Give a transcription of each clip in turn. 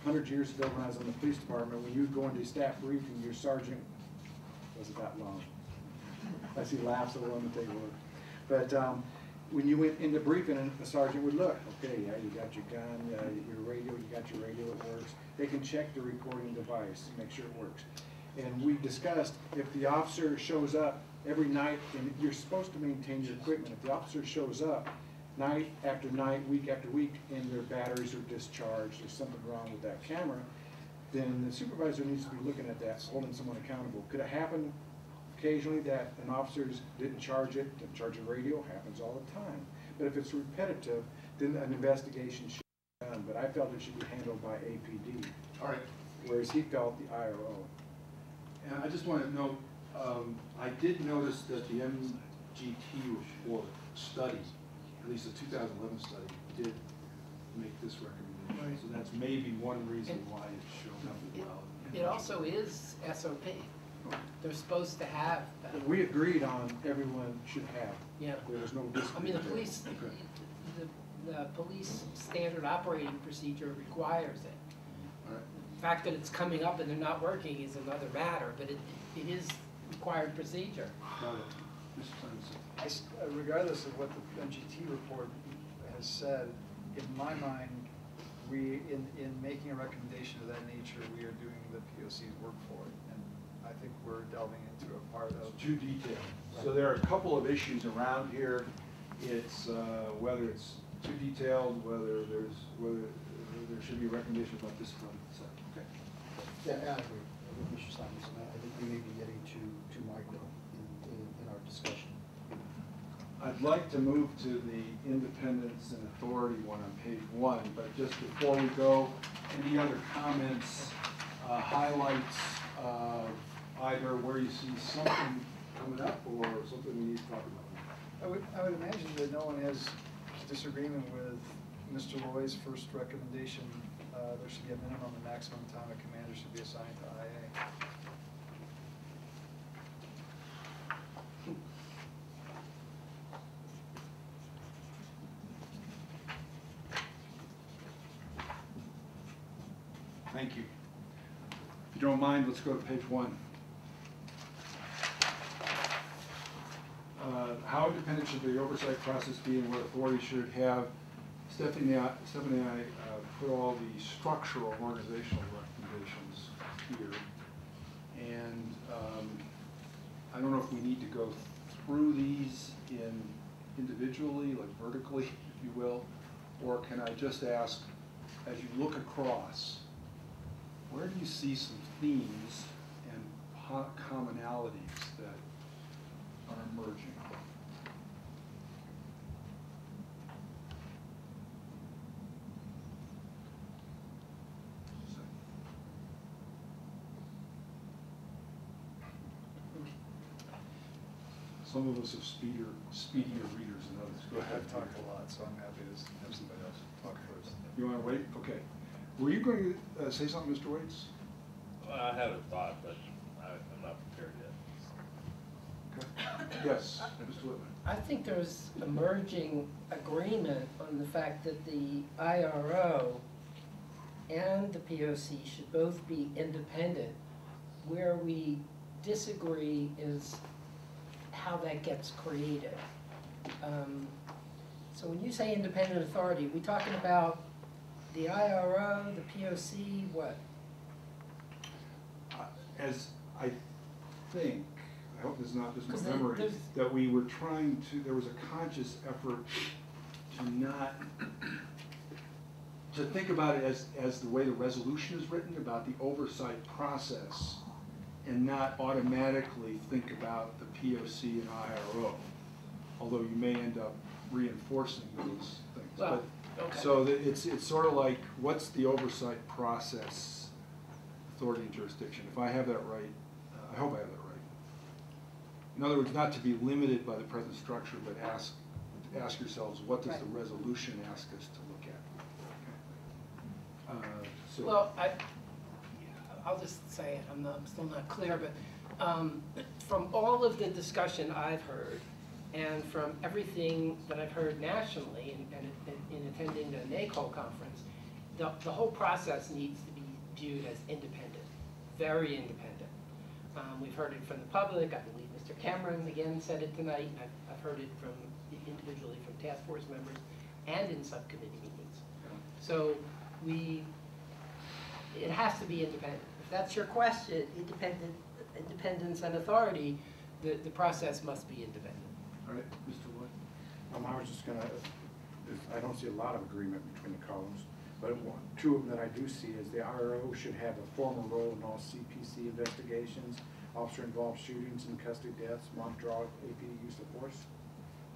hundreds of years ago when I was in the police department, when you would go into staff briefing, your sergeant, was it that long? I see laughs over on the table. But when you went into briefing, and the sergeant would look, okay, yeah, you got your gun, your radio, you got your radio, it works. They can check the recording device, make sure it works. And we discussed, if the officer shows up every night, and you're supposed to maintain your equipment, if the officer shows up night after night, week after week, and their batteries are discharged, there's something wrong with that camera, then the supervisor needs to be looking at that, holding someone accountable. Could it happen occasionally that an officer didn't charge it, didn't charge a radio? Happens all the time. But if it's repetitive, then an investigation should be done. But I felt it should be handled by APD. All right. Whereas he felt the IRO. And I just want to note, I did notice that the MGT report study, at least the 2011 study, did make this recommendation. Right. So that's maybe one reason why it showed up as well. It also is SOP. They're supposed to have that. But we agreed on everyone should have. Yeah. There was no disagreement. I mean, the police, the police standard operating procedure requires it. All right. The fact that it's coming up and they're not working is another matter, but it is required procedure. Got it. Mr. Clemens. Regardless of what the MGT report has said, in my mind, we, in making a recommendation of that nature, we are doing the POC's work for it. And I think we're delving into a part of... It's too detailed. Right. So there are a couple of issues around here. It's whether it's too detailed, whether there should be a recommendation about this one. So, okay. Yeah, I agree with Mr. Simonson. I think we may be getting too micro in our discussion. I'd like to move to the independence and authority one on page 1, but just before we go, any other comments, highlights of either where you see something coming up or something we need to talk about? I would imagine that no one has disagreement with Mr. Loy's first recommendation. There should be a minimum and maximum time a commander should be assigned to IA. Thank you. If you don't mind, let's go to page 1. How independent should the oversight process be and what authority should it have? Stephanie and I put all the structural organizational recommendations here. And I don't know if we need to go through these individually, like vertically, if you will, or can I just ask, as you look across, where do you see some themes and commonalities that are emerging? Some of us are speedier readers than others. Go ahead. I've talked a lot, so I'm happy to have somebody else talk first. You want to wait? Okay. Were you going to say something, Mr. Waits? Well, I had a thought, but I'm not prepared yet. Okay. Yes, Mr. Whitman. I think there's emerging agreement on the fact that the IRO and the POC should both be independent. Where we disagree is how that gets created. So when you say independent authority, are we talking about the IRO, the POC, what? As I think, I hope this is not just my 'Cause memory, that we were trying to, there was a conscious effort to think about it as the way the resolution is written, about the oversight process, and not automatically think about the POC and IRO, although you may end up reinforcing those things. Well, but, okay. so it's sort of like, what's the oversight process, authority and jurisdiction? If I have that right, I hope I have that right. In other words, not to be limited by the present structure, but ask yourselves, what does the resolution ask us to look at? Okay. So Well, I'll just say it, I'm still not clear, but from all of the discussion I've heard, and from everything that I've heard nationally in attending the NACOL conference, the whole process needs to be viewed as independent, very independent. We've heard it from the public. I believe Mr. Cameron again said it tonight, and I've heard it from individually from task force members and in subcommittee meetings. So it has to be independent. If that's your question, independence and authority, the process must be independent. All right, Mr. Wood? I was just gonna, I don't see a lot of agreement between the columns, but two of them that I do see is the IRO should have a formal role in all CPC investigations, officer-involved shootings and custody deaths, mock draw, APD use of force.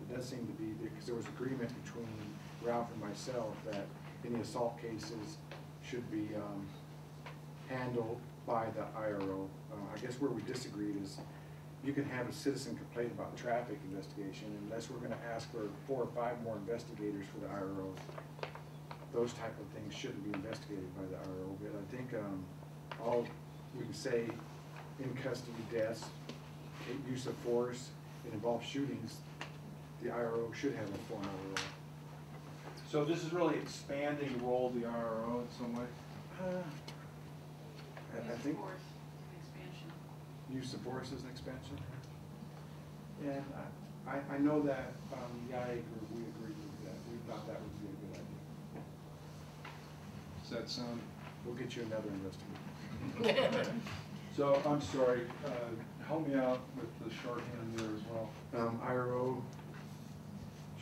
It does seem to be, because there was agreement between Ralph and myself that any assault cases should be handled by the IRO. I guess where we disagreed is you can have a citizen complain about traffic investigation, unless we're gonna ask for 4 or 5 more investigators for the IRO. Those type of things shouldn't be investigated by the IRO, but I think all we can say in custody deaths, use of force, and involved shootings, the IRO should have a formal role. So this is really expanding the role of the IRO in some way? I think Force, expansion. use of force is an expansion. And I know that the IA group, we agreed with that. We thought that would be a good idea. Does that sound? We'll get you another investigator. So, I'm sorry, help me out with the shorthand there as well. IRO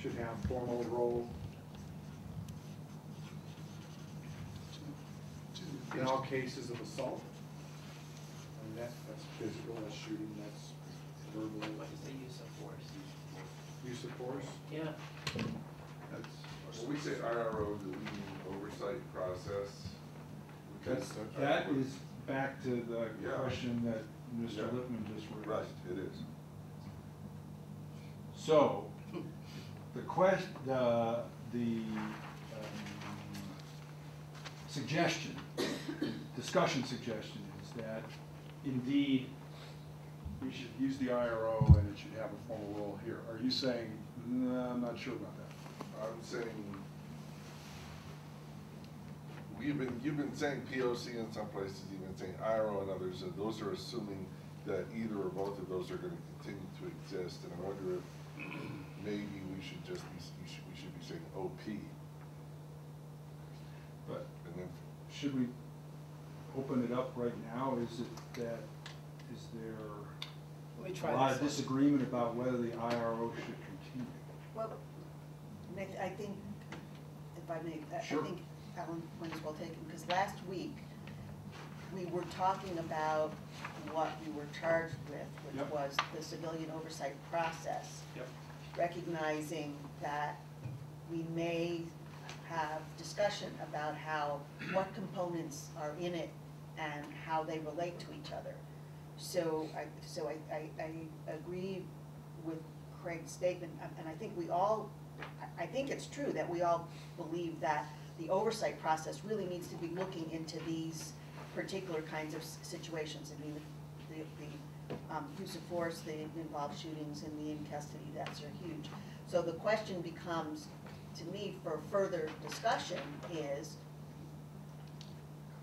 should have formal role in all cases of assault. And that's physical, that's shooting, that's verbal. What is the use of force? Use of force? Yeah. That's, When we say IRO, do we mean oversight process? that is back to the Yeah. question that Mr. Yeah. Lippman just raised. Right, it is. So, the suggestion, discussion suggestion is that indeed we should use the IRO and it should have a formal role here. Are you saying, no, I'm not sure about that? I'm saying, you've been saying POC in some places, you've been saying IRO in others, and those are assuming that either or both of those are gonna continue to exist, and I wonder if maybe we should just be, we should be saying OP. But And then, should we open it up right now? Is there Let me a try lot this of one. disagreement about whether the IRO should continue? Well, Nick, I think, if I may, Sure. I think Alan point is well taken, because last week, we were talking about what we were charged with, which Yep. was the civilian oversight process. Yep. Recognizing that we may have discussion about what components are in it and how they relate to each other. So I agree with Craig's statement, and I think I think it's true that we all believe that the oversight process really needs to be looking into these particular kinds of situations. I mean, the use of force, the involved shootings, and the in custody deaths are huge. So the question becomes, to me, for further discussion is,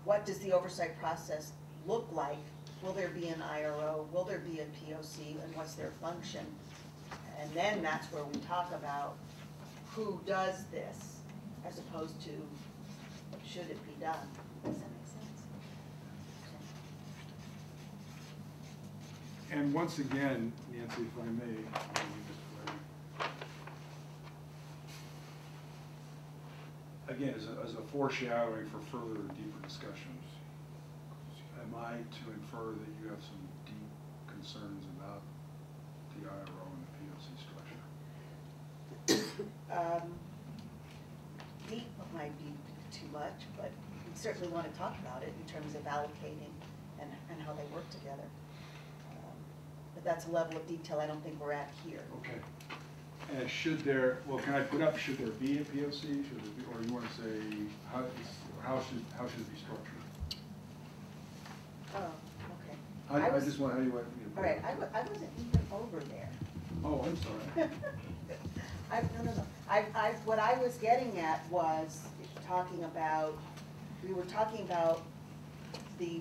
what does the oversight process look like? Will there be an IRO? Will there be a POC? And what's their function? And then that's where we talk about who does this, as opposed to should it be done. Does that make sense? And once again, Nancy, if I may, again, as a foreshadowing for further and deeper discussions, am I to infer that you have some deep concerns about the IRO and the POC structure? Deep might be too much, but we certainly want to talk about it in terms of allocating and how they work together. But that's a level of detail I don't think we're at here. Okay. And should there, well, can I put up, should there be a POC? Should there be, or you want to say, how should it be structured? Oh, okay. I just want, how do you want me to All put right, it? I wasn't even over there. Oh, I'm sorry. No. What I was getting at was talking about we were talking about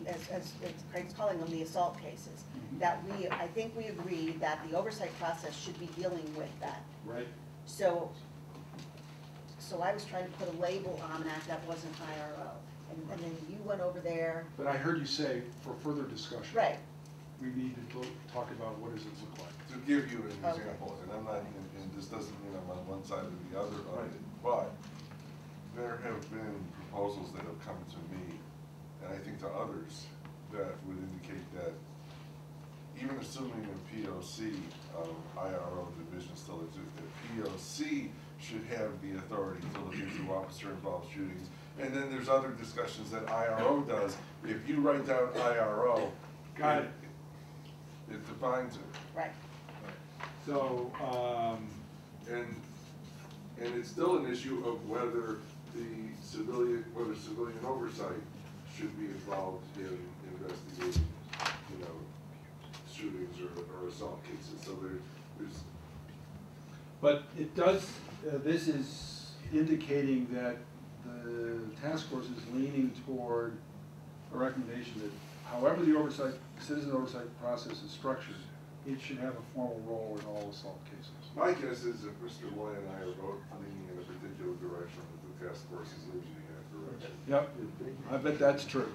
as Craig's calling them, the assault cases. That I think we agreed that the oversight process should be dealing with that. Right. So I was trying to put a label on that wasn't IRO. And then you went over there. But I heard you say, for further discussion. Right. We need to talk about what does it look like. To give you an Okay. example, and I'm not, and this doesn't mean I'm on one side or the other of Right. it, but there have been proposals that have come to me, and I think to others, that would indicate that even assuming a POC, IRO division still exists, that POC should have the authority to look into officer-involved shootings. And then there's other discussions that IRO does. If you write down IRO, Got it. It defines it. Right. So, And it's still an issue of whether civilian oversight should be involved in investigating, shootings or assault cases. So there's. but it does, this is indicating that the task force is leaning toward a recommendation that however the citizen oversight process is structured, it should have a formal role in all assault cases. My guess is if Mr. Moy and I are both leaning in a particular direction, that the task force is leaning in that direction. Yep, I bet that's true.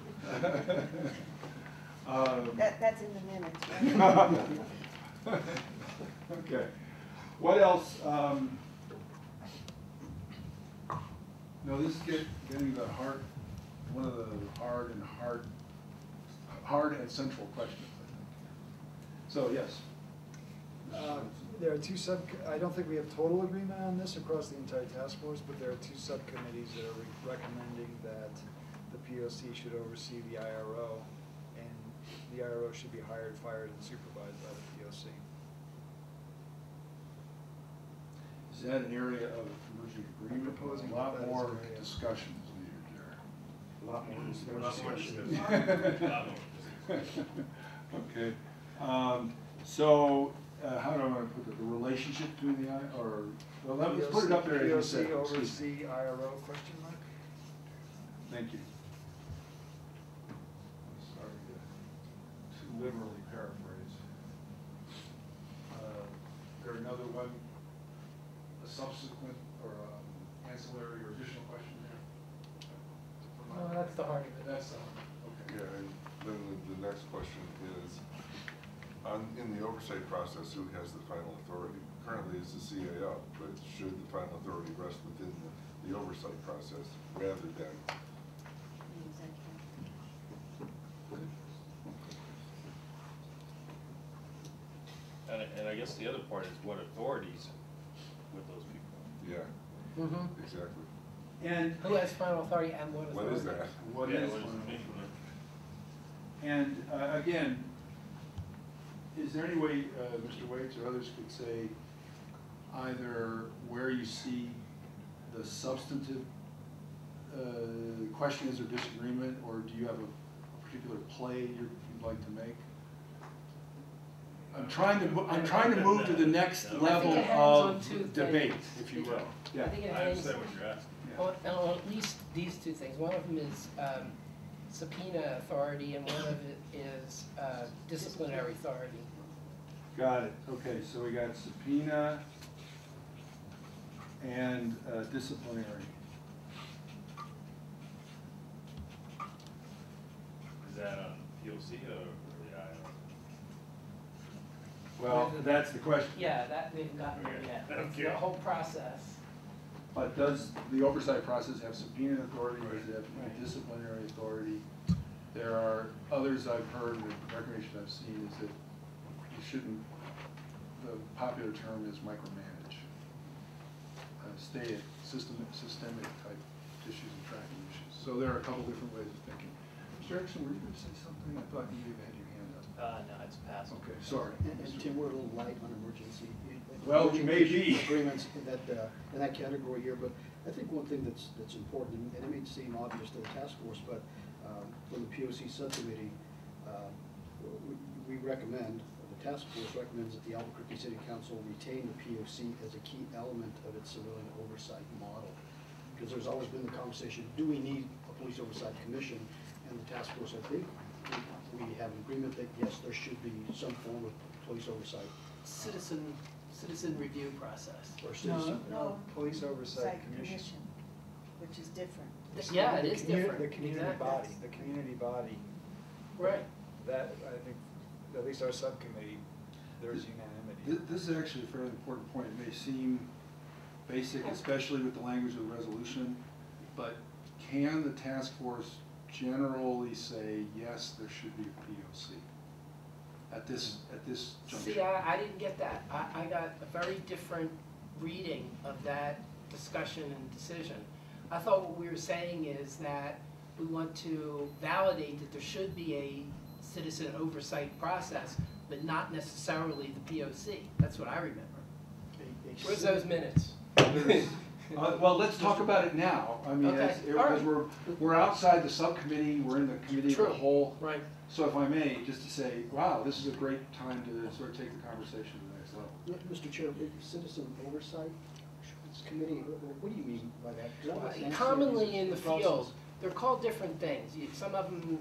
That's in the minutes, right? Okay. What else? No, this is getting the heart, one of the hard and central questions, I think. So, yes. There are two I don't think we have total agreement on this across the entire task force, but there are two subcommittees that are recommending that the POC should oversee the IRO, and the IRO should be hired, fired, and supervised by the POC. Is that an area of emerging agreement? Proposing A lot that is more an area. discussion is needed there. A lot more discussion. Okay. So, how do I want to put it? The relationship between well, let's put it up there as you said. POC Excuse me. oversee IRO, question mark? Thank you. Sorry to literally paraphrase. There another one, a subsequent or ancillary or additional question there? No, that's the heart of it. That's the heart, okay. Yeah, and then the next question is, in the oversight process, who has the final authority? Currently it's the CAO, but should the final authority rest within the oversight process rather than? And I guess the other part is what authorities with those people. Yeah, Mm-hmm. exactly. And Who has final authority and what authority? What is that? what Yeah, is what does one? it mean? And again, is there any way Mr. Waits or others could say either where you see the substantive question is or disagreement, or do you have a particular play you'd like to make? I'm trying to move to the next I level think it hangs on of two debate, things. if you will. I Yeah. think it I hangs understand what you're asking. on at least these two things. One of them is subpoena authority, and one of it is disciplinary authority. Got it. Okay, so we got subpoena and disciplinary. Is that on POC or the IO? Well, that's the question. Yeah, that we haven't gotten there Okay. yet. It's Okay. the whole process. But does the oversight process have subpoena authority, or does it have disciplinary authority? There are others I've heard, the recommendation I've seen is that you shouldn't, the popular term is micromanage. Stay at systemic type issues and tracking issues. So there are a couple different ways of thinking. Mr. Erickson, were you going to say something? I thought you maybe had your hand up. No, it's passed. Okay, sorry. And Tim, we're a little light on emergency. Well, we may be. Agreements in that category here, but I think one thing that's important, and it may seem obvious to the task force, but from the POC subcommittee, we recommend, the task force recommends that the Albuquerque City Council retain the POC as a key element of its civilian oversight model. Because there's always been the conversation, do we need a Police Oversight Commission and the task force, I think we have an agreement that yes, there should be some form of police oversight. Citizen review process. Or citizen. No, Police Oversight Site Commission. Which is different. Yeah, it is The communi- different. The community Exactly. body, the community body, Right. that, I think, at least our subcommittee, there's unanimity. This is actually a fairly important point. It may seem basic, especially with the language of the resolution, but can the task force generally say, yes, there should be a POC at this juncture? See, I didn't get that. I got a very different reading of that discussion and decision. I thought what we were saying is that we want to validate that there should be a citizen oversight process, but not necessarily the POC. That's what I remember. Where's those minutes? Well, let's talk about it now. I mean, Okay, all right. because we're outside the subcommittee, we're in the committee of the True. whole. Right. So if I may, just to say, wow, this is a great time to sort of take the conversation to the next level. Mr. Chair, citizen oversight committee, what do you mean by that? 'Cause I'm not saying- Commonly in the process. field, they're called different things. Some of them,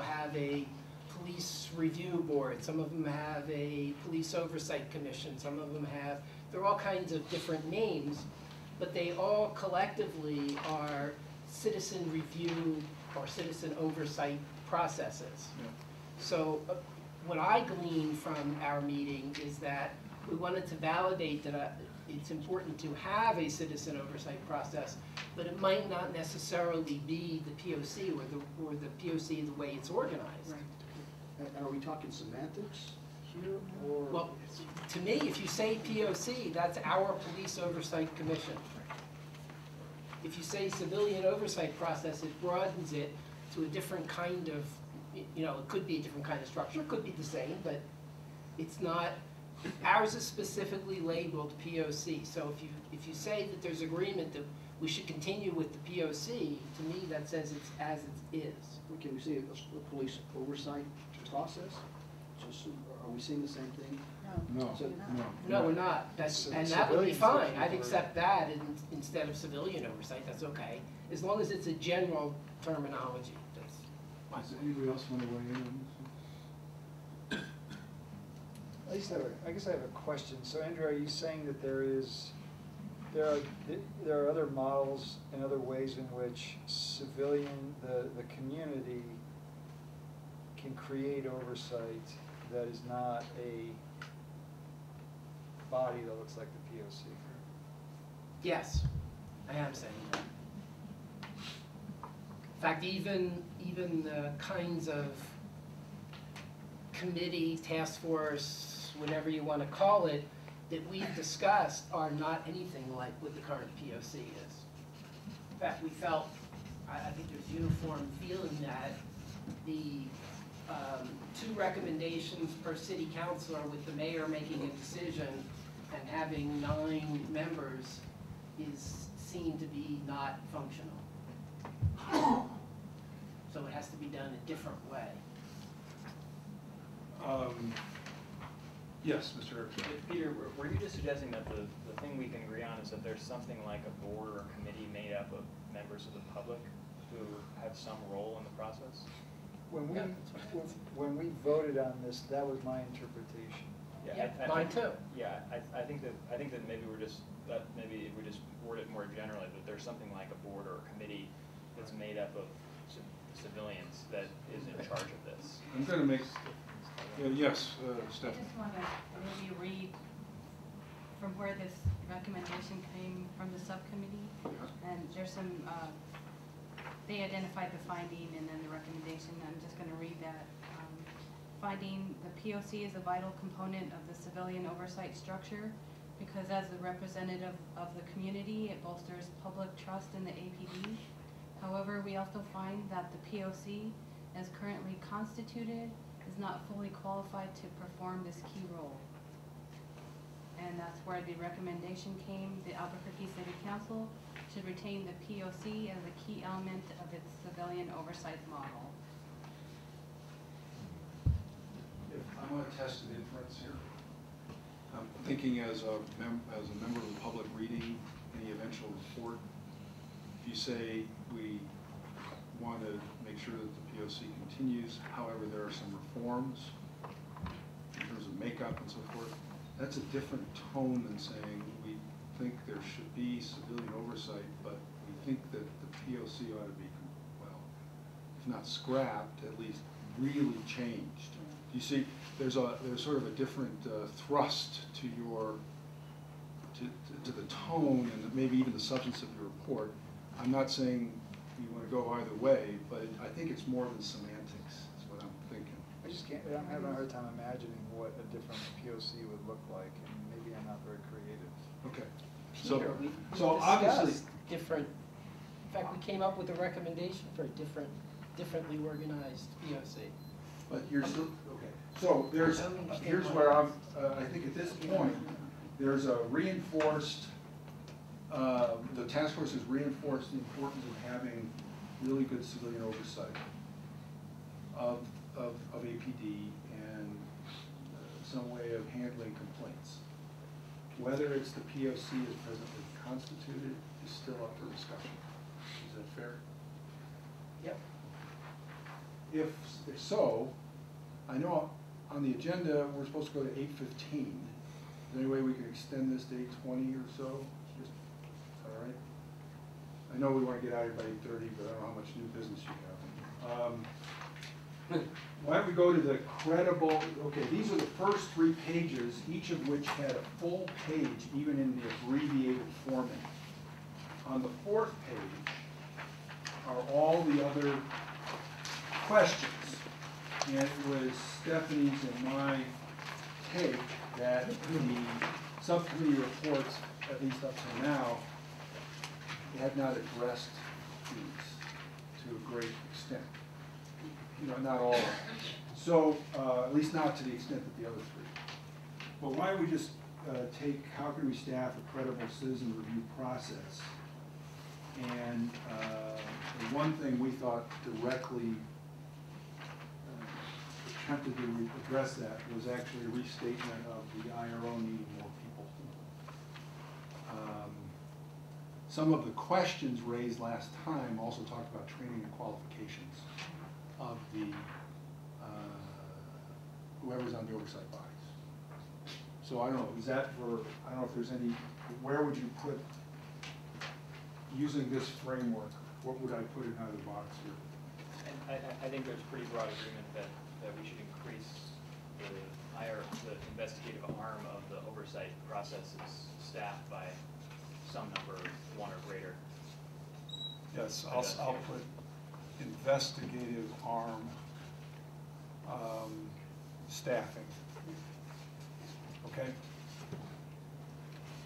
have a police review board, some of them have a police oversight commission, some of them have, they're all kinds of different names, but they all collectively are citizen review or citizen oversight processes. So what I gleaned from our meeting is that we wanted to validate that it's important to have a citizen oversight process, but it might not necessarily be the POC or the POC the way it's organized. And are we talking semantics here, or? Well, to me, if you say POC, that's our Police Oversight Commission. If you say civilian oversight process, it broadens it to a different kind of, it could be a different kind of structure, it could be the same, but it's not, ours is specifically labeled POC. So if you say that there's agreement that we should continue with the POC, to me, that says it's as it is. Can we say a police oversight process? Just, are we saying the same thing? No. So- No, we're not. And that would be fine. I'd accept that instead of civilian oversight, that's okay. As long as it's a general terminology, that's fine. Does anybody else want to weigh in on this? I guess I have a question. So Andrew, are you saying that there are other models and other ways in which the community can create oversight that is not a body that looks like the POC? Yes, I am saying that. In fact, even the kinds of committee, task force, whatever you want to call it, that we've discussed are not anything like what the current POC is. In fact, we felt, I think there's uniform feeling that the 2 recommendations per city councilor with the mayor making a decision and having 9 members is seen to be not functional. So it has to be done a different way. Yes, Mr. Erickson. Peter, were you just suggesting that the thing we can agree on is that there's something like a board or committee made up of members of the public who have some role in the process? When we voted on this, that was my interpretation. Yeah, mine too. Yeah, I think that maybe we just word it more generally, but there's something like a board or a committee that's made up of civilians that is in charge of this. I'm going to make, yes, I Stephanie. just want to maybe read from where this recommendation came from the subcommittee. And there's some, they identified the finding and then the recommendation. I'm just going to read that. Finding the POC is a vital component of the civilian oversight structure because as a representative of the community, it bolsters public trust in the APD. However, we also find that the POC, as currently constituted, is not fully qualified to perform this key role. And that's where the recommendation came. The Albuquerque City Council should retain the POC as a key element of its civilian oversight model. I'm going to test an inference here. I'm thinking as a member of the public reading any eventual report, if you say we want to make sure that the POC continues. However, there are some reforms in terms of makeup and so forth. That's a different tone than saying we think there should be civilian oversight, but we think that the POC ought to be, well, if not scrapped, at least really changed. You see, there's sort of a different thrust to your to the tone and maybe even the substance of your report. I'm not saying you want to go either way, but I think it's more than semantics. Is what I'm thinking. I just can't, I'm having a hard time imagining what a different POC would look like, and maybe I'm not very creative. Okay. Peter, we obviously, discussed different, in fact, we came up with a recommendation for a differently organized POC. but you're still, okay. So here's where I'm, I think at this point, there's a reinforced, the task force has reinforced the importance of having really good civilian oversight of APD and some way of handling complaints. Whether it's the POC as presently constituted is still up for discussion. Is that fair? Yep. If so, I know on the agenda, we're supposed to go to 8:15. Is there any way we can extend this to 8:20 or so? Just, all right? I know we want to get out of here by 8:30, but I don't know how much new business you have. Why don't we go to the credible, okay, these are the first 3 pages, each of which had a full page, even in the abbreviated format. On the 4th page are all the other questions. And it was Stephanie's and my take that the subcommittee reports, at least up to now, had not addressed these to a great extent. You know, not all of them. So, at least not to the extent that the other 3. But why don't we just take, how can we staff a credible citizen review process? And the one thing we thought directly attempted to address that was actually a restatement of the IRO needing more people. Some of the questions raised last time also talked about training and qualifications of the whoever's on the oversight bodies. So I don't know, is that for, I don't know if there's any, where would you put, using this framework, what would I put in either box here? And I think there's pretty broad agreement that we should increase the investigative arm of the oversight processes staff by some number, 1 or greater. Yes, I'll put investigative arm staffing. Okay?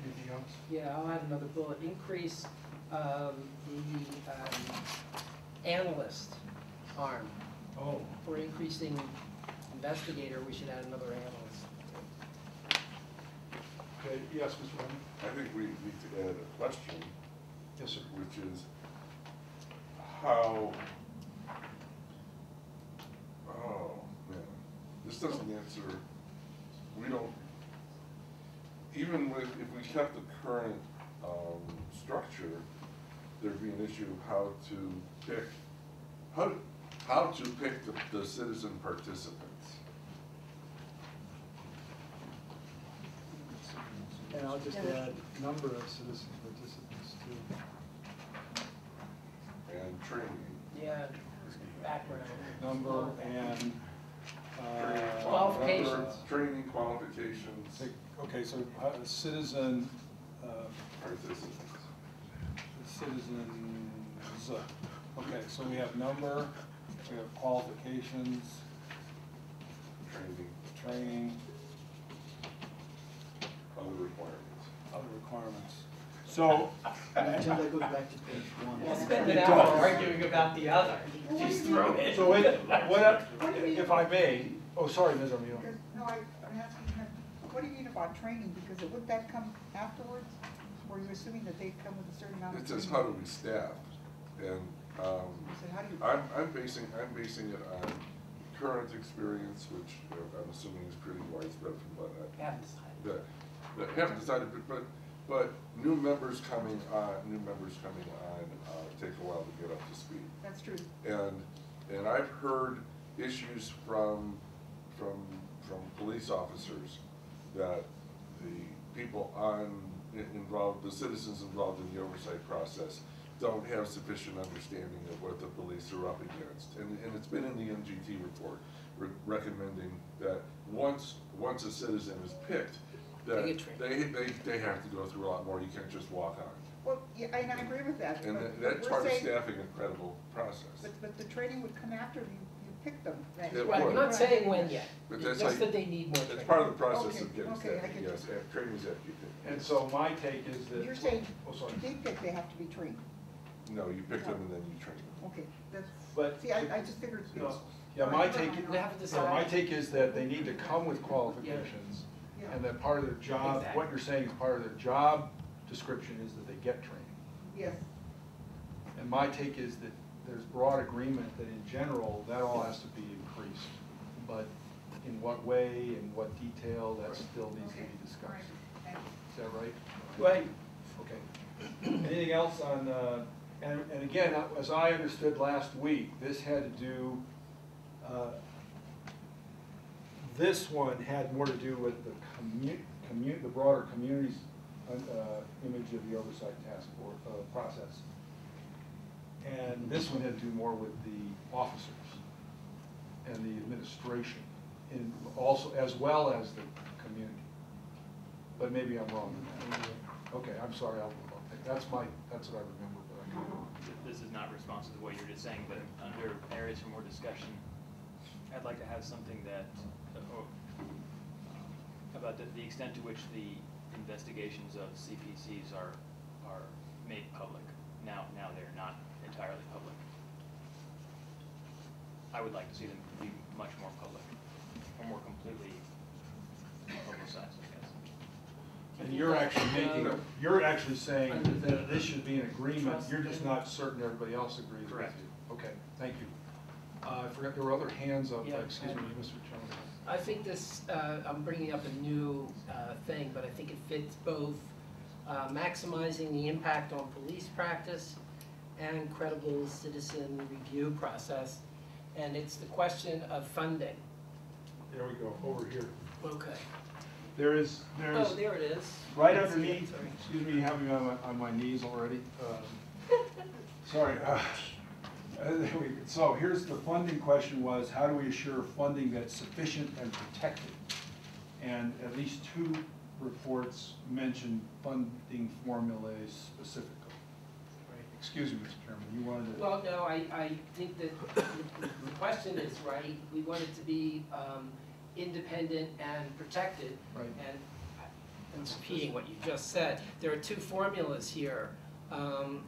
Anything else? Yeah, I'll add another bullet, increase the analyst arm. Oh. If we're increasing investigator, we should add another analyst. Okay, yes, Mr. Bowman? I think we need to add a question. Yes, sir. Which is how, oh man, this doesn't answer, we don't, even with, if we kept the current structure, there'd be an issue of how to pick, how to pick the citizen participants. And I'll just add number of citizen participants too. And training. Yeah, background. Number and Qualifications. Training, qualifications, okay, so citizen participants. citizens. Okay, so we have number, we have qualifications, training, Other requirements. other requirements. So, Until that goes back to page 1. We'll spend an It hour does. arguing about the other. Just throw it. so if I may, oh, sorry, Ms. Armijo. Because, no, I'm asking him, what do you mean about training? Because would that come afterwards? Or are you assuming that they come with a certain amount of It training? says how do we staff, and You said, how do you? I'm basing it on current experience, which I'm assuming is pretty widespread from what Haven't decided. that haven't decided, but But new members coming on, take a while to get up to speed. That's true. And I've heard issues from police officers that the people involved, the citizens involved in the oversight process don't have sufficient understanding of what the police are up against. And it's been in the NGT report recommending that once a citizen is picked, that they have to go through a lot more. You can't just walk on. Well, yeah, and I agree with that. And but that's we're part of saying- staffing a credible process. But the training would come after you pick them. Right. It Right, we're would. not saying when yet, But it's that's just how that they need more training. It's part of the process Okay, of getting okay, I staffing, get yes, training's after you pick. And so my take is that. You're saying Oh, sorry. to be picked, they have to be trained. No, you pick them and then you train them. Okay, that's, But- see, I just figured. No. Yeah, my take, They have to yeah, decide. my take is that they need to come with qualifications, Yeah. and that part of their job, Exactly. what you're saying is part of their job description is that they get training. Yes, And my take is that there's broad agreement that in general, that all has to be increased. But in what way, in what detail, that still needs to okay, be all right, discussed. thank you. Is that right? Right. Okay. Anything else on, and again, as I understood last week, this had to do, this one had more to do with the the broader community's image of the oversight task force process. And this one had to do more with the officers and the administration, and also as well as the community. But maybe I'm wrong in that. Okay, I'm sorry, that's what I remember, but I could be wrong. This is not responsive to what you're just saying, but under areas for more discussion, I'd like to have something that, about the extent to which the investigations of CPCs are made public. Now they're not entirely public. I would like to see them be much more public, or more completely publicized, I guess. And you're actually saying that this should be an agreement, you're just not certain everybody else agrees with you. Correct. Okay, thank you. I forgot there were other hands up, Yeah. excuse me, Mr. Jones. I think this, I'm bringing up a new thing, but I think it fits both maximizing the impact on police practice and credible citizen review process. And it's the question of funding. There we go, over here. Okay. There's, Oh, there it is. right I see it, underneath, sorry. excuse me, having me on my knees already. Sorry. So here's the funding question was, how do we assure funding that's sufficient and protected? And at least two reports mentioned funding formulas specifically. Excuse me, Mr. Chairman, you wanted to. Well, no, I think that the question is right. We want it to be independent and protected. Right. And I'm repeating what you just said. There are two formulas here.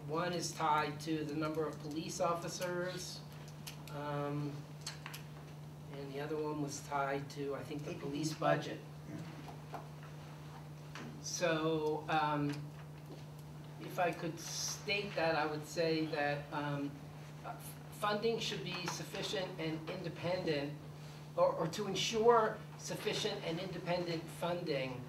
One is tied to the number of police officers, and the other one was tied to, I think, the police budget. So, if I could state that, I would say that funding should be sufficient and independent, or to ensure sufficient and independent funding,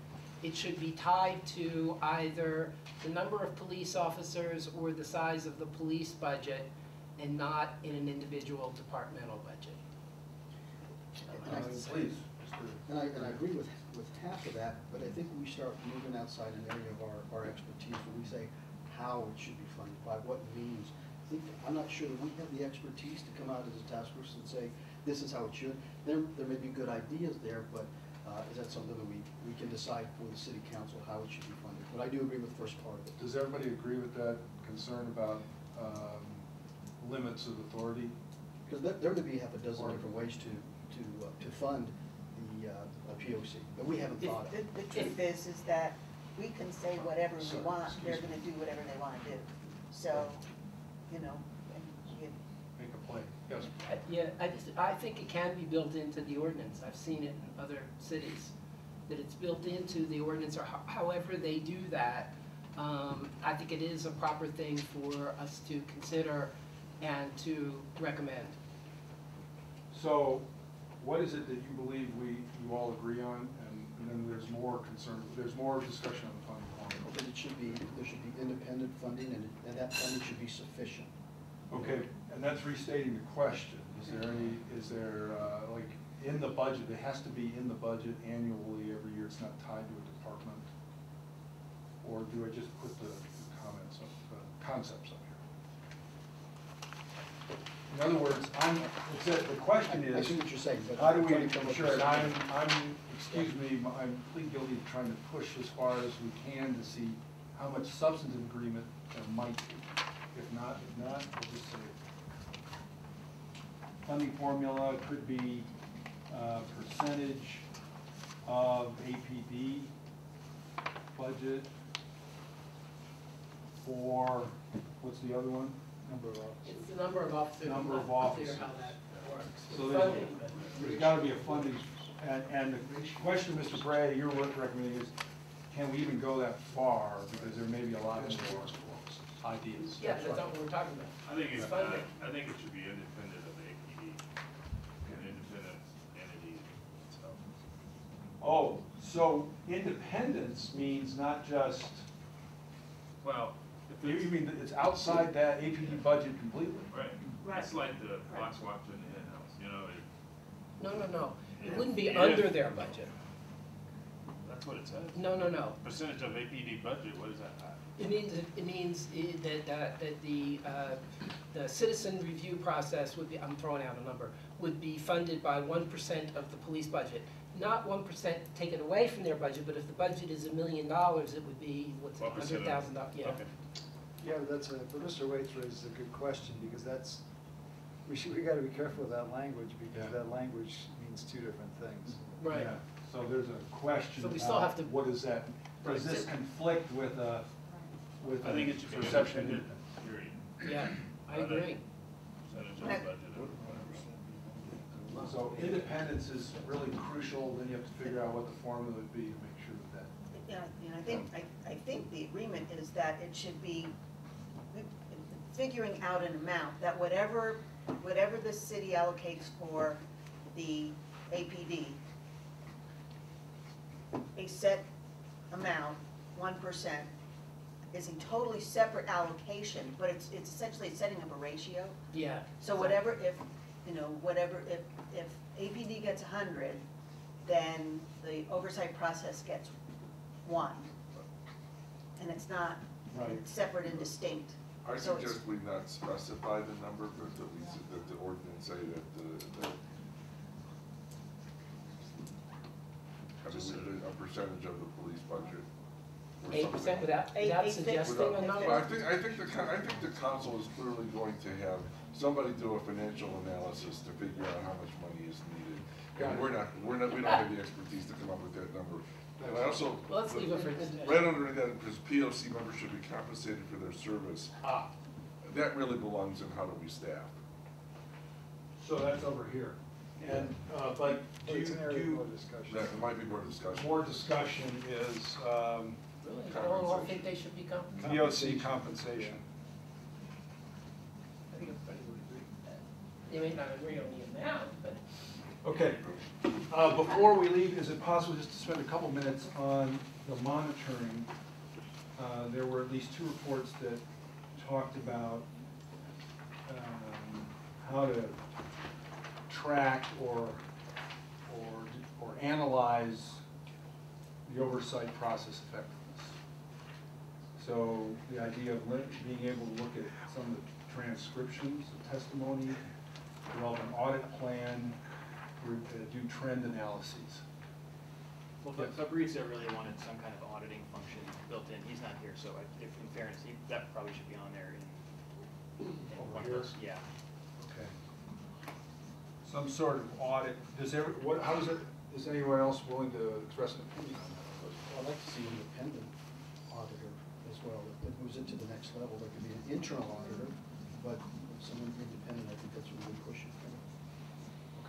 it should be tied to either the number of police officers or the size of the police budget, and not in an individual departmental budget. Please. And I agree with half of that, but I think we start moving outside an area of our expertise when we say how it should be funded, by what means. I'm not sure that we have the expertise to come out as a task force and say, this is how it should. There may be good ideas there, but is that something that we can decide for the city council how it should be funded? But I do agree with the first part of it. Does everybody agree with that concern about limits of authority? Because there may be half a dozen different ways to fund the POC that we haven't thought of. The truth is that we can say whatever we want, they're gonna do whatever they wanna do. So, you know, and Make a play, yes. Yeah, I think it can be built into the ordinance. I've seen it in other cities, that it's built into the ordinance, or however they do that. I think it is a proper thing for us to consider and to recommend. So, what is it that you believe you all agree on, and then there's more concern, there's more discussion on the funding formula? Okay, the should be, there should be independent funding, and that funding should be sufficient. Okay, and that's restating the question. Is there, like, in the budget, it has to be in the budget annually every year, it's not tied to a department? Or do I just put the comments up, concepts up here? In other words, the question I is, see what you're saying, but. how do we trying to come up ensure, with and something. excuse me, I'm plead guilty of trying to push as far as we can to see how much substantive agreement there might be. If not, we'll just say funding formula could be percentage of APD budget for, what's the other one? Number of officers. It's the number of officers. Number of I'm not clear officers. how that works. So Funding, but- there's gotta be a funding, and the question, Mr. Bray, you're recommending is, can we even go that far? Because there may be a lot more ideas. Yeah, that's not what we're talking about. I think it's not, Funding. I think it should be independent of APD, an independent entity itself. Oh, so independence means not just, Well, if you it's, mean that it's outside that APD budget completely? right, Right. it's like the Right. box watch in the in-house, you know, No. It wouldn't be If- under their budget. that's what it says. No. Percentage of APD budget, what is that? It means that the citizen review process would be, I'm throwing out a number, would be funded by 1% of the police budget. Not 1% taken away from their budget, but if the budget is $1 million, it would be, what's it, 1% of- $100,000, yeah. Okay. Yeah, but but Mr. Waits raises a good question, because we gotta be careful with that language, because Yeah. that language means two different things. Right. Yeah. So there's a question So we still have to- what is that, does this conflict with a I think it should be perception? independent, period. Yeah, I agree. Percentage of the budget of whatever. So independence is really crucial, then you have to figure out what the formula would be to make sure that. Yeah, and I think the agreement is that it should be figuring out an amount, that whatever the city allocates for the APD, a set amount, 1%, is a totally separate allocation, but it's essentially setting up a ratio. Yeah. So whatever, if APD gets 100, then the oversight process gets 1. And it's not, Right. it's separate and distinct. I So it's- suggest we not specify the number, but that the ordinance say that a percentage of the police budget. or 8% something. without Eight suggesting Without- a number? Well, I think the council is clearly going to have somebody do a financial analysis to figure out how much money is needed. And we don't have the expertise to come up with that number. And I also. Well, let's leave it for this. Right under that, because POC members should be compensated for their service. That really belongs in how do we staff. So that's over here. And, but do It's an area of more you, discussion. That might be more discussion. more discussion is Really, you all think they should be compensated? POC compensation. I think everybody would agree with that. They may not agree on the amount, but. Okay, before we leave, is it possible just to spend a couple minutes on the monitoring? There were at least 2 reports that talked about how to track or analyze the oversight process effectiveness. So the idea of being able to look at some of the transcriptions, the testimony, develop an audit plan, do trend analyses. Well, Yes. Fabrizio really wanted some kind of auditing function built in. He's not here, so if in fairness, that probably should be on there in one of those, yeah. Okay. Some sort of audit, is anyone else willing to express an opinion on that? I'd like to see an independent auditor as well, that moves it to the next level. There could be an internal auditor, but someone independent, I think that's what we push it for.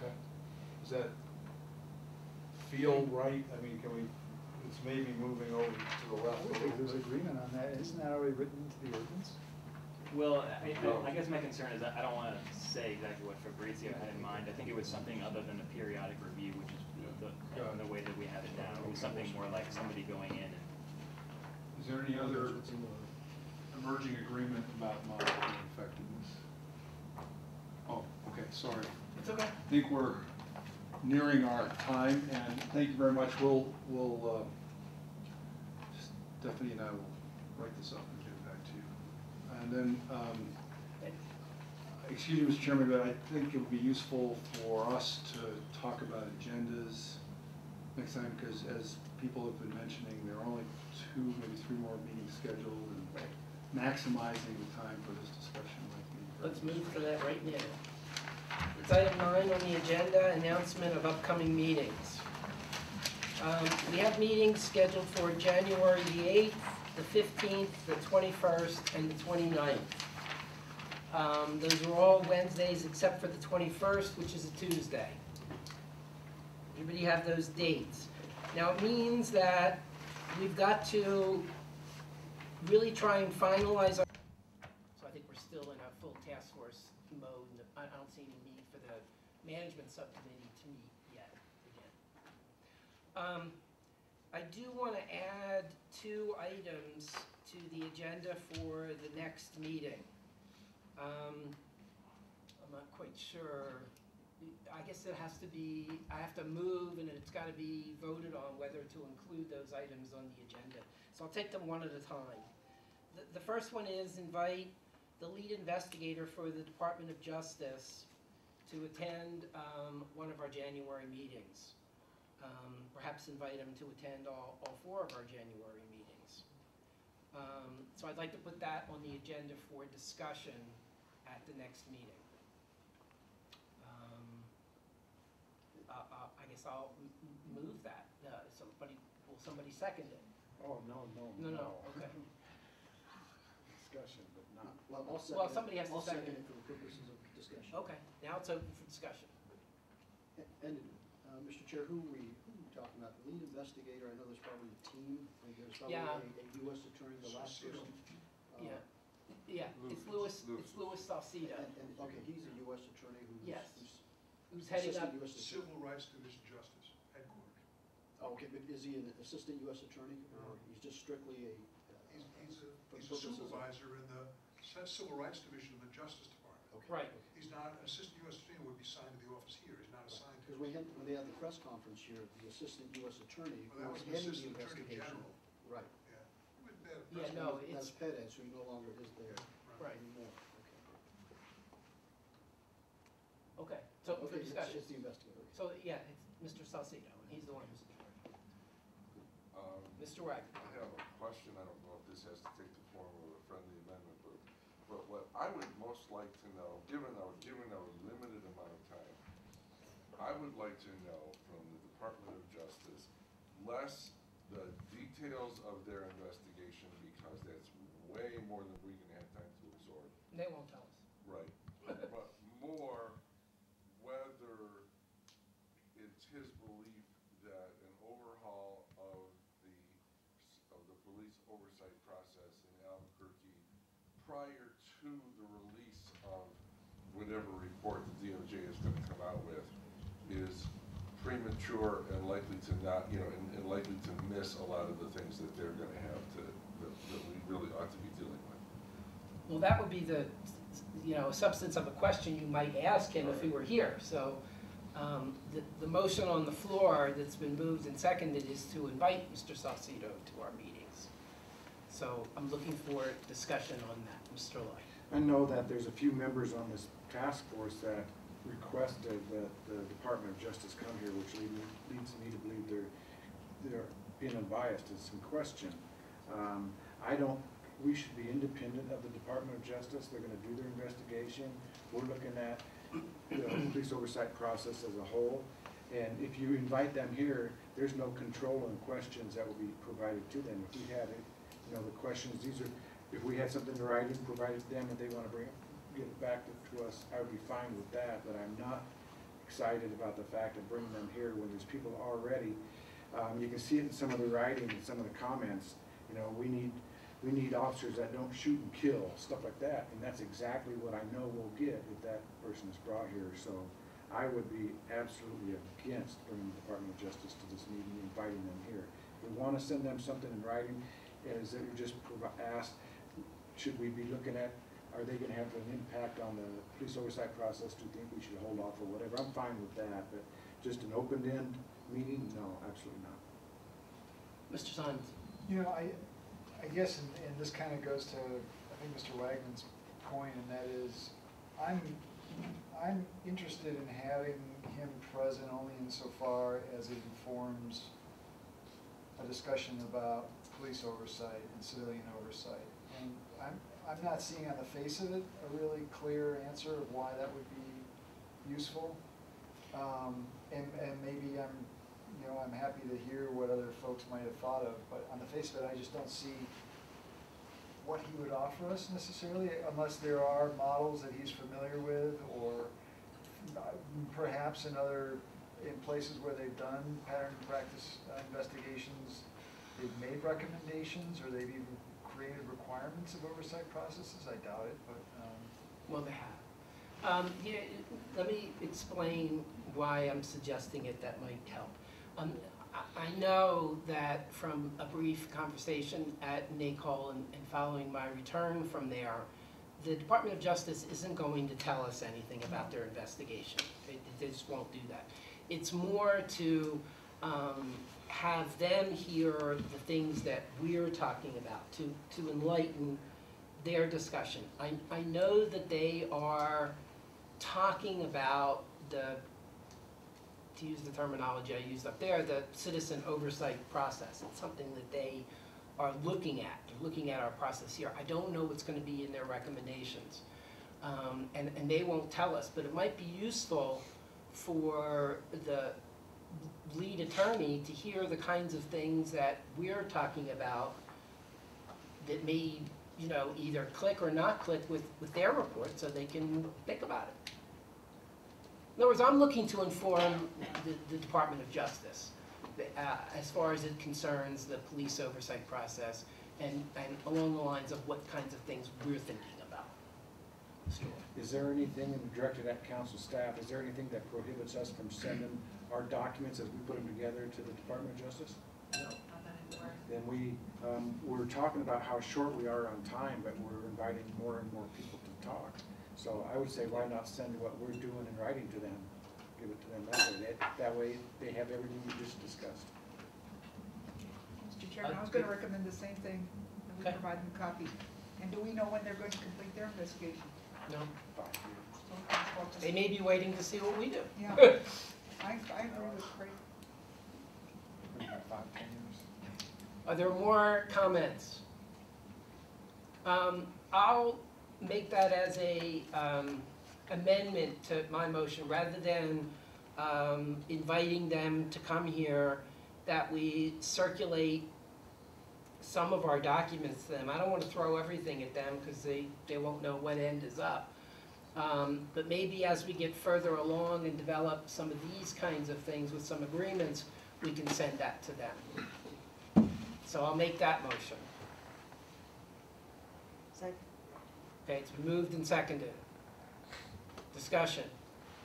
Okay. Does that feel right? I mean, can we, it's maybe moving over to the left. I think there's agreement on that. Isn't that already written into the ordinance? Well, I guess my concern is that I don't want to say exactly what Fabrizio had in mind. I think it was something other than a periodic review, which is the way that we have it now. It was something more like somebody going in and Is there any other emerging agreement about monitoring effectiveness? Oh, okay, sorry. It's okay. I think we're nearing our time, and thank you very much. Stephanie and I will write this up and get it back to you. And then, excuse me, Mr. Chairman, but I think it would be useful for us to talk about agendas next time, because as people have been mentioning, there are only 2, maybe 3 more meetings scheduled, and maximizing the time for this discussion might be. Let's move for that right now. It's item 9 on the agenda, announcement of upcoming meetings. We have meetings scheduled for January the 8th, the 15th, the 21st, and the 29th. Those are all Wednesdays except for the 21st, which is a Tuesday. Everybody have those dates. Now it means that we've got to really try and finalize our, so I think we're still in a full task force mode. I don't see any need for the management subcommittee to meet yet again. I do want to add 2 items to the agenda for the next meeting. I'm not quite sure. I guess it has to be, I have to move and it's got to be voted on whether to include those items on the agenda. So I'll take them one at a time. The first one is invite the lead investigator for the Department of Justice to attend one of our January meetings. Perhaps invite him to attend all 4 of our January meetings. So I'd like to put that on the agenda for discussion at the next meeting. I guess I'll move that. Will somebody second it? Oh, no. No, okay. Discussion, but not. Well, I'll second Well, it. somebody has to I'll second it. for the purposes of discussion. Okay, now it's open for discussion. And, Mr. Chair, who are we talking about? The lead investigator, I know there's probably a team, and there's probably Yeah. a U.S. attorney, the last person. Yeah, it's Louis Salcido, And, okay, he's a U.S. attorney who's. Yes. who's heading up. Assistant U.S. attorney. Civil Rights Division Justice, headquarters. Oh, okay, but is he an assistant U.S. attorney, or he's just strictly a? He's for a purposes of- supervisor in the Civil Rights Division of the Justice Department. Okay. Right. He's not, an assistant U.S. attorney would be signed to the office here, he's not assigned to. Because when they had the press conference here, the assistant U.S. attorney Well, that who was was an heading the assistant attorney investigation. general. Right. Yeah. He wouldn't be a Yeah, president. no, That's it's, Ped, so he no longer is there right, anymore. okay, so for Okay, discussion. it's the investigator. So, yeah, it's Mr. Salcido, and he's the one who's in charge. Mr. Wagner. I have a question, I don't know if this has to take the form of a friendly amendment, but what I would most like to know, given our limited amount of time, I would like to know from the Department of Justice, less the details of their investigation, because that's way more than we can have time to absorb. They won't tell us. Right, but more whether it's his belief that an overhaul of the police oversight process in Albuquerque prior to the release of whatever report the DOJ is going to come out with is premature and likely to not, and likely to miss a lot of the things that they're going to have that we really ought to be dealing with. Well, that would be the, substance of a question you might ask him if he were here. So the motion on the floor that's been moved and seconded is to invite Mr. Salcido to our meetings. So I'm looking for discussion on that, Mr. Lloyd. I know that there's a few members on this task force that requested that the Department of Justice come here, which leads me to believe they're being unbiased is some question. We should be independent of the Department of Justice. They're gonna do their investigation. We're looking at the police oversight process as a whole. And if you invite them here, there's no control on questions that will be provided to them. If we had it, the questions, if we had something in writing provided to them and they wanna get it back to us, I would be fine with that, but I'm not excited about the fact of bringing them here when there's people already. You can see it in some of the writing and some of the comments, we need officers that don't shoot and kill, stuff like that, and that's exactly what I know we'll get if that person is brought here. So I would be absolutely against bringing the Department of Justice to this meeting, inviting them here. We want to send them something in writing, is that you just asked, should we be looking at, are they gonna have an impact on the police oversight process? Do you think we should hold off or whatever? I'm fine with that, but just an open-end meeting, no, absolutely not. Mr. Simons? You know, I guess, and this kind of goes to, I think, Mr. Wagman's point, and that is, I'm interested in having him present only insofar as it informs a discussion about police oversight and civilian oversight. And I'm not seeing on the face of it a really clear answer of why that would be useful. And maybe I'm happy to hear what other folks might have thought of, but on the face of it, I just don't see what he would offer us necessarily, unless there are models that he's familiar with, or perhaps in places where they've done pattern and practice investigations, they've made recommendations, or they've even created requirements of oversight processes. I doubt it, but. Well, they have. Yeah, let me explain why I'm suggesting it. That might help. I know that from a brief conversation at NACOL and following my return from there, the Department of Justice isn't going to tell us anything about their investigation. They just won't do that. It's more to have them hear the things that we're talking about, to enlighten their discussion. I know that they are talking about to use the terminology I used up there, the citizen oversight process. It's something that they are looking at. They're looking at our process here. I don't know what's going to be in their recommendations. And they won't tell us, but it might be useful for the lead attorney to hear the kinds of things that we're talking about that may, either click or not click with their report, so they can think about it. In other words, I'm looking to inform the Department of Justice as far as it concerns the police oversight process and along the lines of what kinds of things we're thinking about. Is there anything directed at council staff, is there anything that prohibits us from sending our documents as we put them together to the Department of Justice? No. Then we're talking about how short we are on time, but we're inviting more and more people to talk. So I would say, why not send what we're doing in writing to them, give it to them that way. That way they have everything we just discussed. Mr. Chairman, I was going to recommend the same thing, that we Okay. provide them a copy. And do we know when they're going to complete their investigation? No. 5 years. So it's about to- They may be waiting to see what we do. Yeah, I agree with Craig. Maybe about 5, 10 years. Are there more comments? I'll make that as a amendment to my motion, rather than inviting them to come here, that we circulate some of our documents to them. I don't want to throw everything at them because they won't know what end is up. But maybe as we get further along and develop some of these kinds of things with some agreements, we can send that to them. So I'll make that motion. Second. Okay, it's been moved and seconded. Discussion.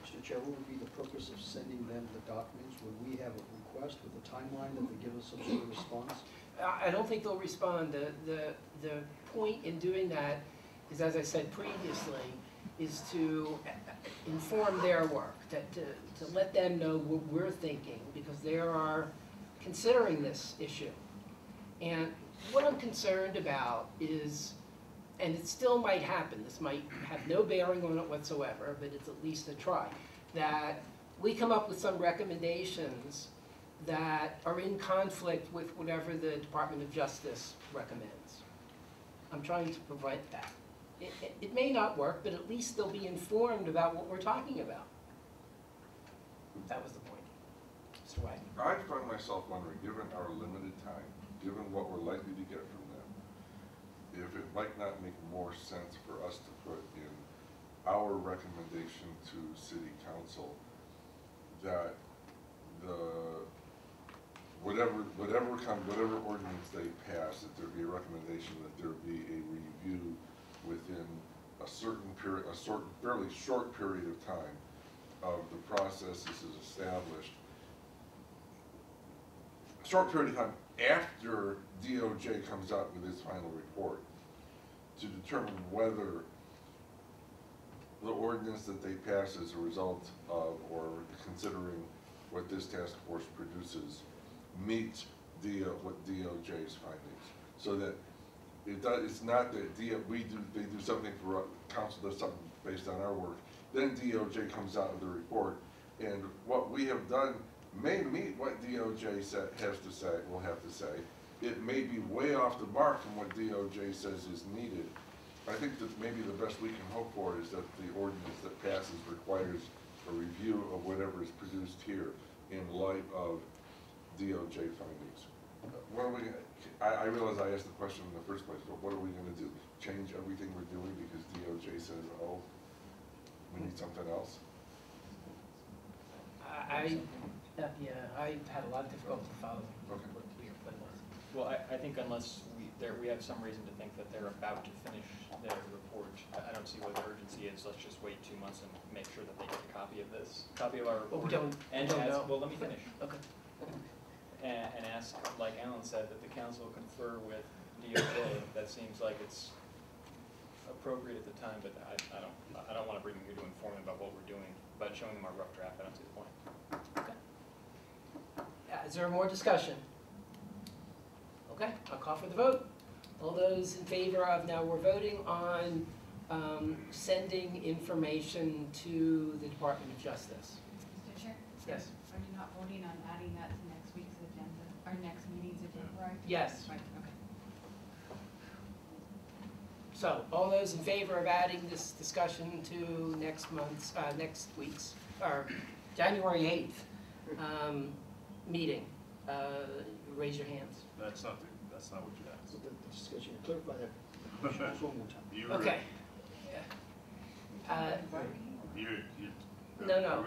Mr. Chair, what would be the purpose of sending them the documents? Would we have a request with a timeline that they give us some sort of response? I don't think they'll respond. The point in doing that is, as I said previously, is to inform their work, to let them know what we're thinking, because they are considering this issue. And what I'm concerned about is, and it still might happen, this might have no bearing on it whatsoever, but it's at least a try, that we come up with some recommendations that are in conflict with whatever the Department of Justice recommends. I'm trying to prevent that. It may not work, but at least they'll be informed about what we're talking about. That was the point. Mr. Wagner. I find myself wondering, given our limited time, given what we're likely to get from them, if it might not make more sense for us to put in our recommendation to City Council that whatever ordinance they pass, that there be a recommendation that there be a review within a certain period, fairly short period of time of the process this is established, short period of time after DOJ comes out with its final report to determine whether the ordinance that they pass as a result of, or considering what this task force produces, meets what DOJ's findings. So that it's not that they do something for, council does something based on our work, then DOJ comes out with a report, and what we have done may meet what DOJ will have to say. It may be way off the mark from what DOJ says is needed. I think that maybe the best we can hope for is that the ordinance that passes requires a review of whatever is produced here in light of DOJ findings. What are we, I realize I asked the question in the first place, but what are we gonna do? Change everything we're doing because DOJ says, oh, we need something else? I had a lot of difficulty following Okay. what your plan was. Well, I think unless we have some reason to think that they're about to finish their report, I don't see what the urgency is. Let's just wait 2 months and make sure that they get a copy of our But report. we don't know. Well, let me finish. Okay. And ask, like Alan said, that the council confer with DOJ. That seems like it's appropriate at the time, but I don't want to bring them here to inform them about what we're doing, but showing them our rough draft, I don't see the point. Okay. Is there more discussion? Okay, I'll call for the vote. All those in favor of, now we're voting on sending information to the Department of Justice. Mr. Chair? Yes. Are you not voting on adding that to next week's agenda, or next meeting's agenda, right? Yes. Right, okay. So, all those in favor of adding this discussion to next week's, or January 8th meeting, raise your hands. That's not what you asked. So the discussion, clarify that just one more time. You were- Okay. No.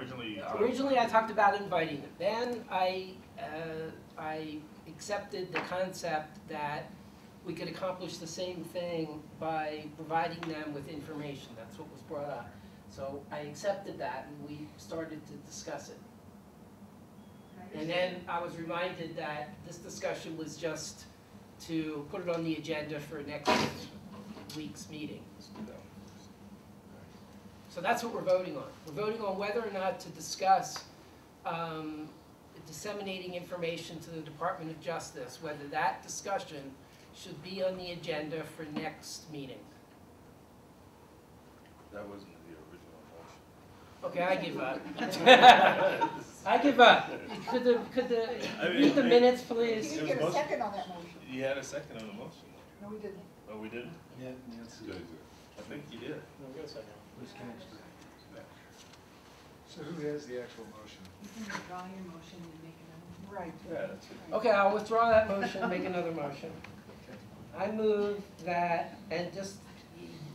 Originally, I talked about inviting them. Then I accepted the concept that we could accomplish the same thing by providing them with information. That's what was brought up. So I accepted that, and we started to discuss it. And then I was reminded that this discussion was just to put it on the agenda for next week's meeting. So that's what we're voting on. We're voting on whether or not to discuss disseminating information to the Department of Justice, whether that discussion should be on the agenda for next meeting. That wasn't the original motion. Okay, I give up. I give up. Could read the minutes, You please? didn't get a second on that motion. You had a second on the motion. No, we didn't. Oh, we didn't? Yeah, Nancy. I think you did. No, we got a second. Who's next? So who has the actual motion? You can withdraw your motion and make another one. Right. Yeah, that's it. Okay, I'll withdraw that motion and make another motion. I move that, and just,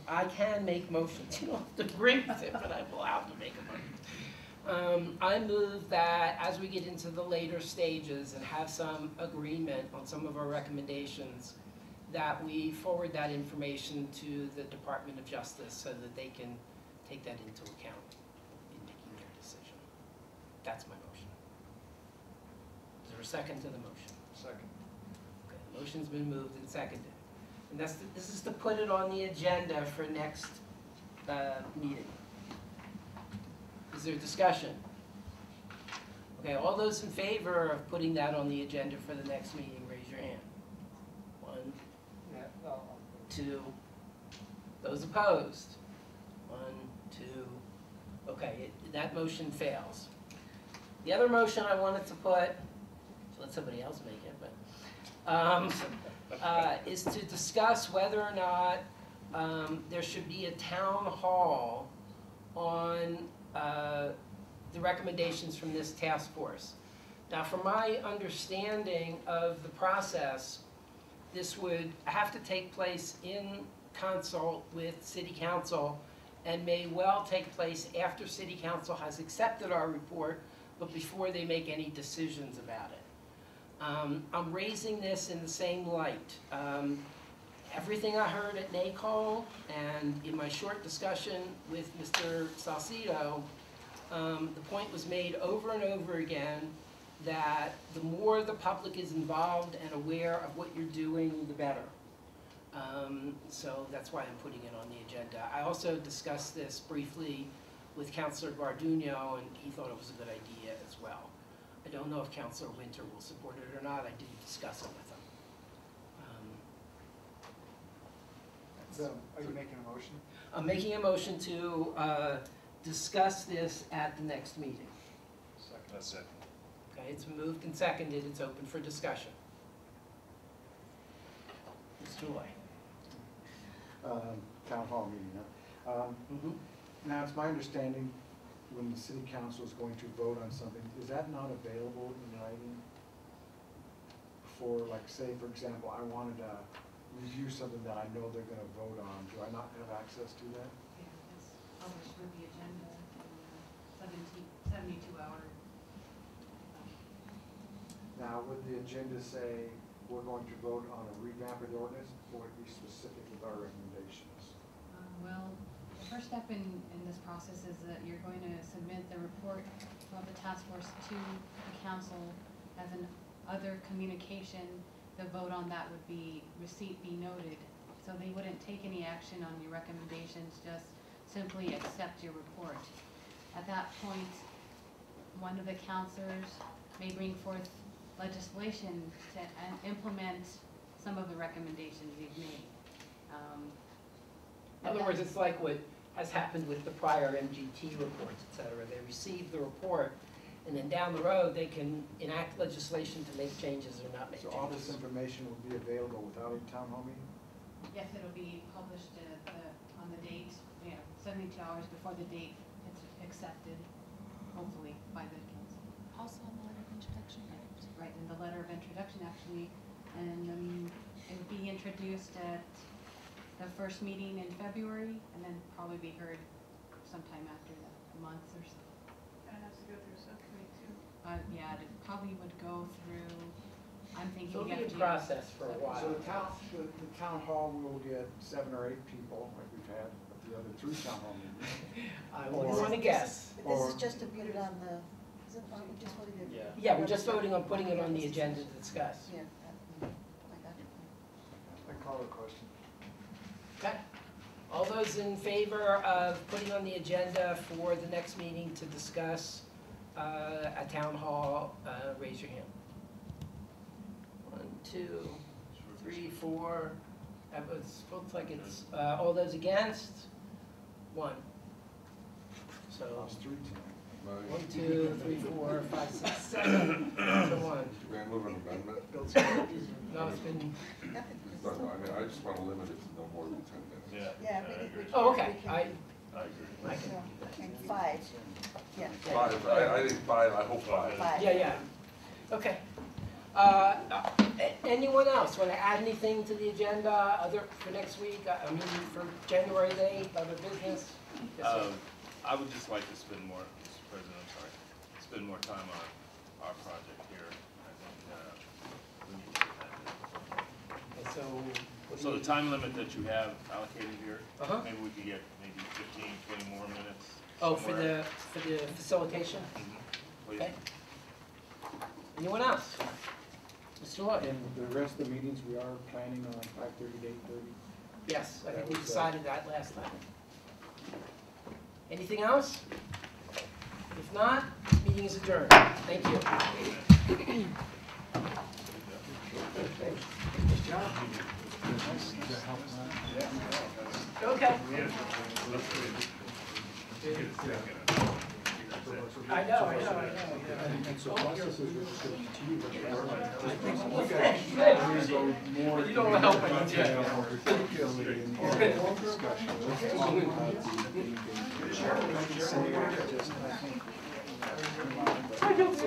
I can make motions, you don't have to agree with it, but I'm allowed to make a motion. I move that as we get into the later stages and have some agreement on some of our recommendations, that we forward that information to the Department of Justice so that they can take that into account in making their decision. That's my motion. Is there a second to the motion? Second. Okay, the motion's been moved and seconded. And this is to put it on the agenda for next meeting. Is there discussion? Okay, all those in favor of putting that on the agenda for the next meeting, raise your hand. 1, Yeah, no, 2. Those opposed? 1, 2. Okay, that motion fails. The other motion I wanted to put, so let somebody else make it, but is to discuss whether or not there should be a town hall on the recommendations from this task force. Now, from my understanding of the process, this would have to take place in consult with City Council and may well take place after City Council has accepted our report, but before they make any decisions about it. I'm raising this in the same light. Everything I heard at NACOL and in my short discussion with Mr. Salcido, the point was made over and over again that the more the public is involved and aware of what you're doing, the better. So that's why I'm putting it on the agenda. I also discussed this briefly with Councilor Garduno, and he thought it was a good idea as well. I don't know if Councilor Winter will support it or not. I didn't discuss it with him. So, are you making a motion? I'm making a motion to discuss this at the next meeting. That's it. Okay, it's moved and seconded. It's open for discussion. Mr. Loy. Town hall meeting, huh? Now, it's my understanding when the city council is going to vote on something, is that not available in writing? For, like, say, for example, I wanted to review something that I know they're gonna vote on, do I not have access to that? Yeah, it's published with the agenda in 72 hour. Now, would the agenda say we're going to vote on a revamped ordinance, or would it be specific with our recommendations? Well, the first step in this process is that you're going to submit the report of the task force to the council as an other communication. The vote on that would be receipt be noted. So they wouldn't take any action on your recommendations, just simply accept your report. At that point, one of the counselors may bring forth legislation to implement some of the recommendations you've made. In other words, it's like what has happened with the prior MGT reports, et cetera. They receive the report, and then down the road, they can enact legislation to make changes or not make So changes. all this information will be available without a town hall meeting? Yes, it'll be published on the date, 72 hours before the date it's accepted, hopefully, by the council. Also on the letter of introduction, right? Right, in the letter of introduction, actually, and it would be introduced at the first meeting in February, and then probably be heard sometime after that, a month or so. And it has to go through subcommittee too. Yeah, it probably would go through, I'm thinking. It'll be you have in to- process for a while. So the town hall will get 7 or 8 people, like we've had at the other 3 town hall meetings. I wouldn't want to guess. This is just to put it on the, is it, are we just voting to? Yeah. Yeah, we're just voting on putting it on the agenda to discuss. Yeah, I got you. I call a question. Okay. All those in favor of putting on the agenda for the next meeting to discuss a town hall, raise your hand. 1, 2, 3, 4. That was, looks like it's, all those against? 1. So, Lost 3 tonight. 1, 2, 3, 4, 5, 6, 7. So 1. May I move an amendment? No, it's been, No, I mean, I just want to limit it to no more than 10 minutes. Yeah, I we agree. can. oh, okay. we can- I agree. can do that. And 5, yeah. 5, I think 5, I hope 5. 5. Yeah. Okay. Anyone else want to add anything to the agenda other for next week? I mean, for January the 8th, other business? Yes, sir. I would just like to spend more, Mr. President, I'm sorry, spend more time on our project here. I think we need to get that done. Okay, so. what do So you- the time limit that you have allocated here, Uh-huh. maybe we could get maybe 15, 20 more minutes. Oh, for somewhere. the facilitation? Mhm. Please. Okay. Anyone else? Mr. Lloyd? And the rest of the meetings, we are planning on 5:30 to 8:30. Yes, I think we decided that last time. Anything else? If not, meeting is adjourned. Thank you. Okay. I know. And so processes are just going to you. But you don't want to help me. Particularly in the discussion I don't